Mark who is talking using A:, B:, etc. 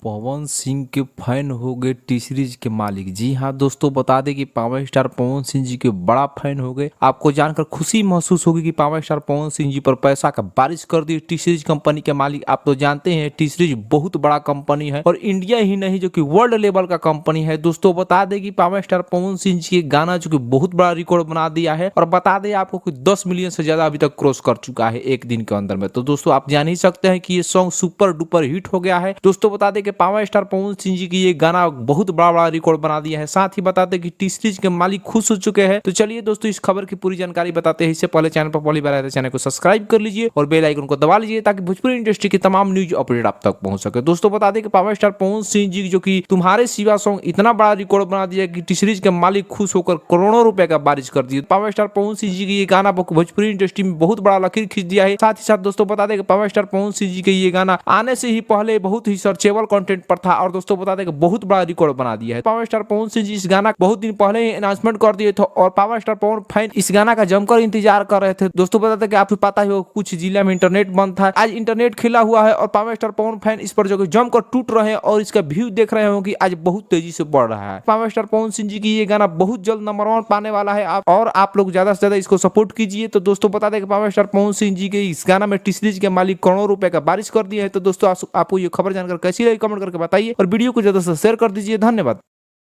A: पवन सिंह के फैन हो गए टी सीरीज के मालिक। जी हाँ दोस्तों, बता दें कि पावर स्टार पवन सिंह जी के बड़ा फैन हो गए। आपको जानकर खुशी महसूस होगी कि पावर स्टार पवन सिंह जी पर पैसा का बारिश कर दी टी सीरीज कंपनी के मालिक। आप तो जानते हैं टी सीरीज बहुत बड़ा कंपनी है और इंडिया ही नहीं जो कि वर्ल्ड लेवल का कंपनी है। दोस्तों बता दें कि पावर स्टार पवन सिंह जी के गाना जो कि बहुत बड़ा रिकॉर्ड बना दिया है और बता दें आपको कि 10 मिलियन से ज्यादा अभी तक क्रॉस कर चुका है एक दिन के अंदर में। तो दोस्तों आप जान ही सकते हैं कि ये सॉन्ग सुपर डुपर हिट हो गया है। दोस्तों बता दें कि पावर स्टार पवन सिंह जी की ये गाना बहुत बड़ा बड़ा रिकॉर्ड बना दिया है। साथ ही बताते कि टी सीरीज के मालिक खुश हो चुके हैं। तो चलिए दोस्तों इस खबर की पूरी जानकारी बताते हैं। इससे पहले चैनल पर पहली बार आए तो चैनल को सब्सक्राइब कर लीजिए और बेल आइकन को दबा लीजिए ताकि भोजपुरी इंडस्ट्री की तमाम न्यूज अपडेट आप तक पहुंच सके। दोस्तों बता दें कि पावर स्टार पवन सिंह जी जो कि तुम्हारे सिवा सॉन्ग इतना बड़ा रिकॉर्ड बना दिया कि टी सीरीज के मालिक खुश होकर करोड़ों रुपए का बारिश कर दिए। पावर स्टार पवन सिंह जी की ये गाना भोजपुरी इंडस्ट्री में बहुत बड़ा लकीर खींच दिया है। साथ ही साथ दोस्तों बता दें कि पावर स्टार पवन सिंह जी के ये गाना आने से ही पहले बहुत ही सर्चेबल कंटेंट पर था और दोस्तों बता दें कि बहुत बड़ा रिकॉर्ड बना दिया है। पावर स्टार पवन सिंह जी इस गाना बहुत दिन पहले ही अनाउंसमेंट कर दिए थे और पावर स्टार पवन फैन इस गाना का जमकर इंतजार कर रहे थे। दोस्तों बता दें कि आपको पता ही हो कुछ जिला में इंटरनेट बंद था, आज इंटरनेट खिला हुआ है और पावर स्टार पवन फैन इस पर जो कि जमकर टूट रहे हैं और इसका व्यू देख रहे हो कि आज बहुत तेजी से बढ़ रहा है। पावर स्टार पवन सिंह जी की ये गाना बहुत जल्द नंबर 1 पाने वाला है और आप लोग ज्यादा से ज्यादा इसको सपोर्ट कीजिए। तो दोस्तों बता दें कि पावर स्टार पवन सिंह जी के इस गाना में टी सीरीज के मालिक करोड़ों रुपए का बारिश कर दिए है। तो दोस्तों आपको ये खबर जानकर कैसी लगी कमेंट करके बताइए और वीडियो को ज्यादा से शेयर कर दीजिए। धन्यवाद।